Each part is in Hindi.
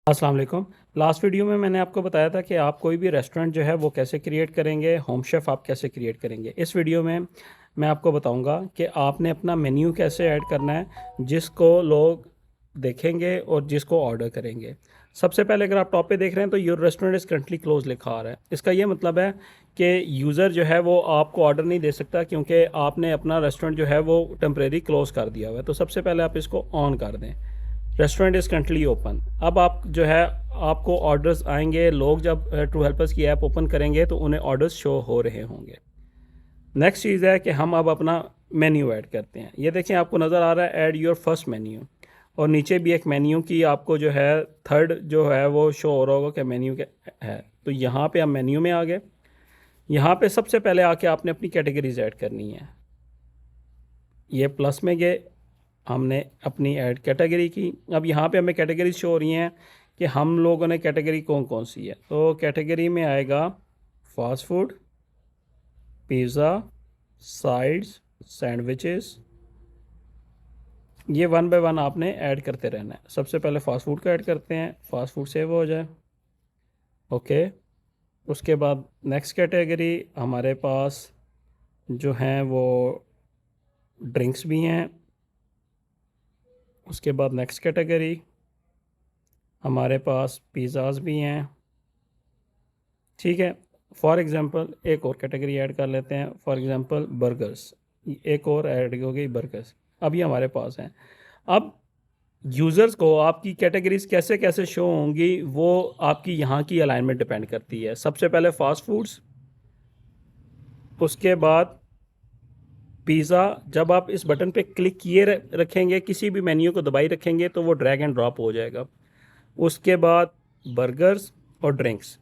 अस्सलाम वालेकुम। लास्ट वीडियो में मैंने आपको बताया था कि आप कोई भी रेस्टोरेंट जो है वो कैसे क्रिएट करेंगे, होम शेफ़ आप कैसे क्रिएट करेंगे। इस वीडियो में मैं आपको बताऊंगा कि आपने अपना मेन्यू कैसे ऐड करना है जिसको लोग देखेंगे और जिसको ऑर्डर करेंगे। सबसे पहले अगर आप टॉप पे देख रहे हैं तो your restaurant is currently close लिखा आ रहा है। इसका ये मतलब है कि यूज़र जो है वो आपको ऑर्डर नहीं दे सकता क्योंकि आपने अपना रेस्टोरेंट जो है वो टेम्परेरी क्लोज़ कर दिया हुआ है। तो सबसे पहले आप इसको ऑन कर दें, रेस्टोरेंट इज़ करंटली ओपन। अब आप जो है आपको ऑर्डर्स आएंगे, लोग जब ट्रू हेल्पर्स की ऐप ओपन करेंगे तो उन्हें ऑर्डर्स शो हो रहे होंगे। नेक्स्ट चीज़ है कि हम अब अपना मेन्यू ऐड करते हैं। ये देखें आपको नज़र आ रहा है ऐड योर फर्स्ट मेन्यू, और नीचे भी एक मेन्यू की आपको जो है थर्ड जो है वो शो हो रहा होगा कि मेन्यू क्या है। तो यहाँ पे हम मेन्यू में आ गए। यहाँ पे सबसे पहले आके आपने अपनी कैटेगरीज ऐड करनी है। ये प्लस में गए, हमने अपनी ऐड कैटेगरी की। अब यहाँ पे हमें कैटेगरी शो हो रही हैं कि हम लोगों ने कैटेगरी कौन कौन सी है। तो कैटेगरी में आएगा fast food, pizza, sides, sandwiches. ये वन बाय वन आपने ऐड करते रहना है। सबसे पहले फ़ास्ट फूड का ऐड करते हैं, फ़ास्ट फूड सेव हो जाए। ओके, उसके बाद नेक्स्ट कैटेगरी हमारे पास जो हैं वो ड्रिंक्स भी हैं। उसके बाद नेक्स्ट कैटेगरी हमारे पास पिज़्ज़ाज़ भी हैं। ठीक है, फॉर एग्ज़ाम्पल एक और कैटेगरी ऐड कर लेते हैं, फॉर एग्ज़ाम्पल बर्गर्स। एक और ऐड हो गई बर्गर्स। अब ये हमारे पास हैं। अब यूज़र्स को आपकी कैटेगरीज कैसे कैसे शो होंगी वो आपकी यहाँ की अलाइनमेंट डिपेंड करती है। सबसे पहले फ़ास्ट फूड्स, उसके बाद पिज़्ज़ा। जब आप इस बटन पे क्लिक किए रखेंगे, किसी भी मेन्यू को दबाई रखेंगे तो वो ड्रैग एंड ड्रॉप हो जाएगा। उसके बाद बर्गर्स और ड्रिंक्स।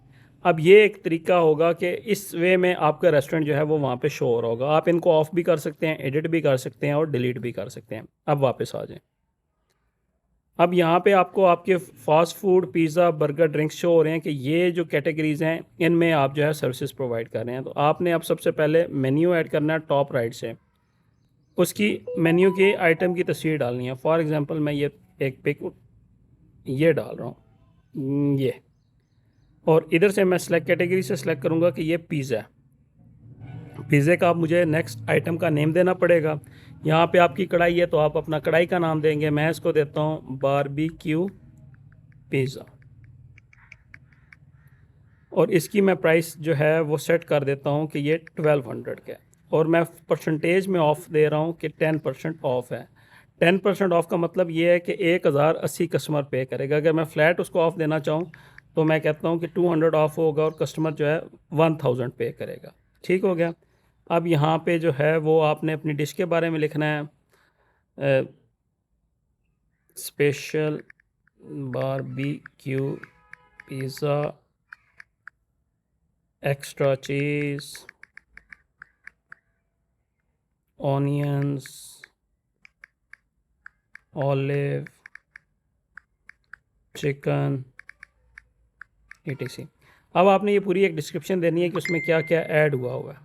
अब ये एक तरीका होगा कि इस वे में आपका रेस्टोरेंट जो है वो वहाँ पे शो हो रहा होगा। आप इनको ऑफ भी कर सकते हैं, एडिट भी कर सकते हैं और डिलीट भी कर सकते हैं। अब वापस आ जाएं। अब यहाँ पे आपको आपके fast food, pizza, burger, drinks show हो रहे हैं कि ये जो कैटेगरीज़ हैं इनमें आप जो है सर्विसेज प्रोवाइड कर रहे हैं। तो आपने अब सबसे पहले मेन्यू ऐड करना है टॉप राइट से। उसकी मेन्यू के आइटम की तस्वीर डालनी है। फॉर एग्ज़ाम्पल मैं ये एक पिक ये डाल रहा हूँ, ये। और इधर से मैं सेलेक्ट कैटेगरी से सेलेक्ट करूँगा कि ये पिज़्ज़ा है। पिज़्ज़े का आप मुझे नेक्स्ट आइटम का नेम देना पड़ेगा। यहाँ पे आपकी कढ़ाई है तो आप अपना कढ़ाई का नाम देंगे। मैं इसको देता हूँ बारबेक्यू पिज़्ज़ा, और इसकी मैं प्राइस जो है वो सेट कर देता हूँ कि ये 1200 का है। और मैं परसेंटेज में ऑफ़ दे रहा हूँ कि 10% ऑफ़ है। 10% ऑफ़ का मतलब ये है कि 1080 कस्टमर पे करेगा। अगर मैं फ़्लैट उसको ऑफ़ देना चाहूँ तो मैं कहता हूँ कि 200 ऑफ़ होगा और कस्टमर जो है 1000 पे करेगा। ठीक हो गया। अब यहाँ पे जो है वो आपने अपनी डिश के बारे में लिखना है, स्पेशल बारबेक्यू पिज़्ज़ा, एक्स्ट्रा चीज़, ऑनियंस, ऑलिव, चिकन, etc। अब आपने ये पूरी एक डिस्क्रिप्शन देनी है कि उसमें क्या क्या ऐड हुआ है।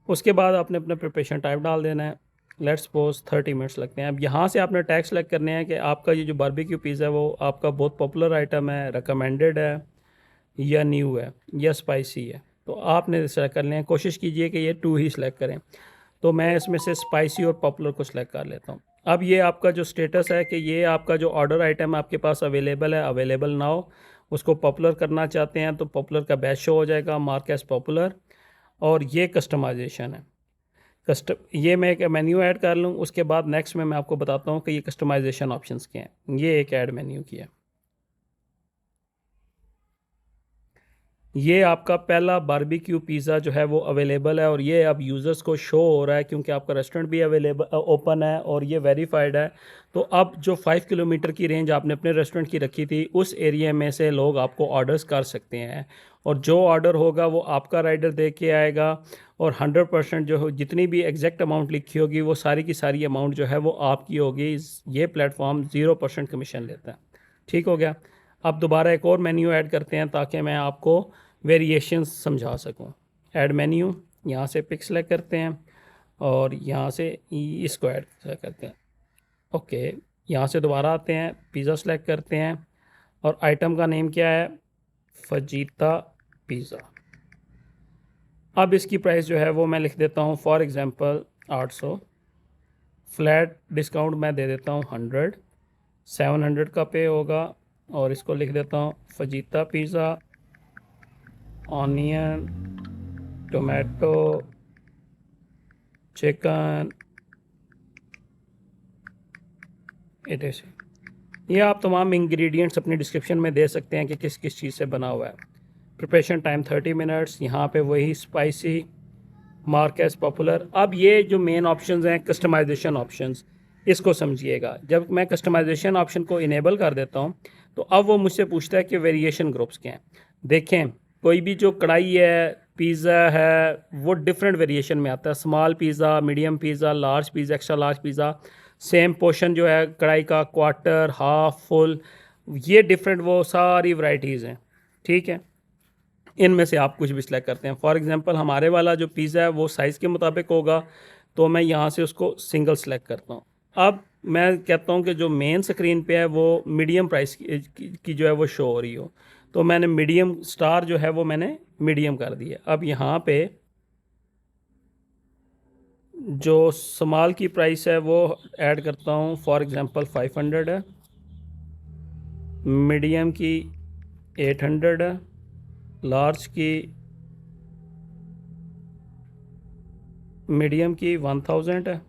उसके बाद आपने अपना प्रिपरेशन टाइम डाल देना है। लेट्स सपोज 30 मिनट्स लगते हैं। अब यहाँ से आपने टैग सेलेक्ट करने हैं कि आपका ये जो बारबेक्यू पिज़्ज़ा है वो आपका बहुत पॉपुलर आइटम है, रिकमेंडेड है, या न्यू है, या स्पाइसी है। तो आपने सेलेक्ट कर लें। कोशिश कीजिए कि ये 2 ही सिलेक्ट करें। तो मैं इसमें से स्पाइसी और पॉपुलर को सिलेक्ट कर लेता हूँ। अब ये आपका जो स्टेटस है कि ये आपका जो ऑर्डर आइटम आपके पास अवेलेबल है, अवेलेबल ना हो, उसको पॉपुलर करना चाहते हैं तो पॉपुलर का बैच शो हो जाएगा, मार्क एज पॉपुलर। और ये कस्टमाइजेशन है। ये मैं एक मेन्यू ऐड कर लूँ, उसके बाद नेक्स्ट में मैं आपको बताता हूँ कि ये कस्टमाइजेशन ऑप्शंस क्या हैं। ये एक ऐड मेन्यू की है। ये आपका पहला बारबेक्यू पिज़्ज़ा जो है वो अवेलेबल है और ये अब यूज़र्स को शो हो रहा है क्योंकि आपका रेस्टोरेंट भी अवेलेबल ओपन है और ये वेरीफाइड है। तो अब जो 5 किलोमीटर की रेंज आपने अपने रेस्टोरेंट की रखी थी उस एरिया में से लोग आपको ऑर्डर्स कर सकते हैं, और जो ऑर्डर होगा वो आपका राइडर दे के आएगा। और 100% जो हो जितनी भी एग्जैक्ट अमाउंट लिखी होगी वो सारी की सारी अमाउंट जो है वो आपकी होगी। ये प्लेटफॉर्म 0% कमीशन लेता है। ठीक हो गया। अब दोबारा एक और मेन्यू ऐड करते हैं ताकि मैं आपको वेरिएशंस समझा सकूं। ऐड मेन्यू, यहाँ से पिक सेलेक्ट करते हैं और यहाँ से इसको ऐड करते हैं। ओके, यहाँ से दोबारा आते हैं, पिज़्ज़ा सेलेक्ट करते हैं और आइटम का नेम क्या है, फजीता पिज़्ज़ा। अब इसकी प्राइस जो है वो मैं लिख देता हूँ फॉर एग्ज़ाम्पल 800, फ्लैट डिस्काउंट मैं दे देता हूँ 100, 700 का पे होगा। और इसको लिख देता हूँ fajita pizza, onion, tomato, chicken, etc. ये आप तमाम इंग्रेडिएंट्स अपने डिस्क्रिप्शन में दे सकते हैं कि किस किस चीज़ से बना हुआ है। प्रिपरेशन टाइम 30 मिनट्स, यहाँ पे वही स्पाइसी, मार्क एज पॉपुलर। अब ये जो मेन ऑप्शंस हैं कस्टमाइजेशन ऑप्शंस, इसको समझिएगा। जब मैं कस्टमाइजेशन ऑप्शन को इनेबल कर देता हूँ तो अब वो मुझसे पूछता है कि वेरिएशन ग्रुप्स क्या हैं। देखें, कोई भी जो कढ़ाई है, पिज़्ज़ा है, वो डिफरेंट वेरिएशन में आता है। Small pizza, medium pizza, large pizza, extra large pizza, same portion जो है कढ़ाई का, क्वार्टर, हाफ, फुल, ये डिफरेंट वो सारी वैरायटीज़ हैं। ठीक है, इनमें से आप कुछ भी सिलेक्ट करते हैं। फॉर एग्जांपल हमारे वाला जो पिज़्ज़ा है वो साइज़ के मुताबिक होगा, तो मैं यहाँ से उसको सिंगल सेलेक्ट करता हूँ। अब मैं कहता हूँ कि जो मेन स्क्रीन पे है वो मीडियम प्राइस की जो है वो शो हो रही हो, तो मैंने मीडियम स्टार जो है वो मैंने मीडियम कर दिया। अब यहाँ पे जो स्मॉल की प्राइस है वो ऐड करता हूँ, फॉर एग्जांपल 500 है, मीडियम की 800 है, लार्ज की मीडियम की 1000 है,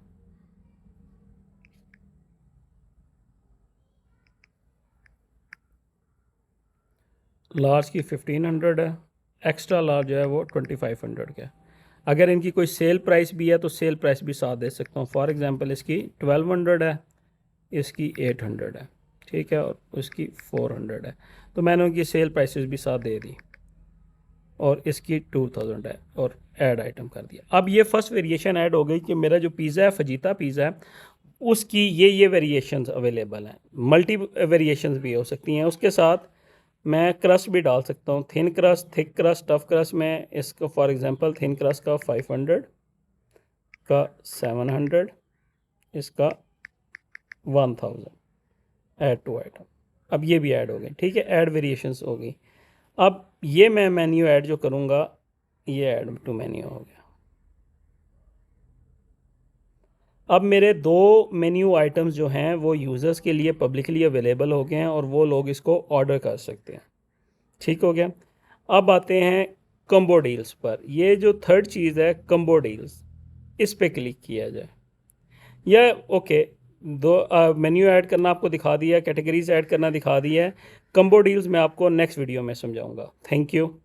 लार्ज की 1500 है, एक्स्ट्रा लार्ज है वो 2500 का है। अगर इनकी कोई सेल प्राइस भी है तो सेल प्राइस भी साथ दे सकता हूँ। फॉर एग्जांपल इसकी 1200 है, इसकी 800 है, ठीक है, और उसकी 400 है, तो मैंने उनकी सेल प्राइसेस भी साथ दे दी। और इसकी 2000 है और ऐड आइटम कर दिया। अब ये फर्स्ट वेरिएशन ऐड हो गई कि मेरा जो पिज़्ज़ा है, फजीता पिज़्ज़ा है, उसकी ये वेरिएशंस अवेलेबल हैं। मल्टी वेरिएशंस भी हो सकती हैं। उसके साथ मैं क्रस्ट भी डाल सकता हूँ, thin crust, thick crust, tough crust. मैं इसको फॉर एग्जांपल थिन क्रस्ट का 500 का 700, इसका 1000 ऐड टू आइटम। अब ये भी ऐड हो गई, ठीक है, ऐड वेरिएशंस हो गई। अब ये मैं मेन्यू ऐड जो करूँगा, ये ऐड टू मेन्यू हो गया। अब मेरे दो मेन्यू आइटम्स जो हैं वो यूज़र्स के लिए पब्लिकली अवेलेबल हो गए हैं और वो लोग इसको ऑर्डर कर सकते हैं। ठीक हो गया। अब आते हैं कम्बो डील्स पर। ये जो थर्ड चीज़ है कम्बो डील्स, इस पे क्लिक किया जाए। या ओके, दो मेन्यू ऐड करना आपको दिखा दिया, कैटेगरीज ऐड करना दिखा दिया है। कम्बो डील्स मैं आपको नेक्स्ट वीडियो में समझाऊंगा। Thank you.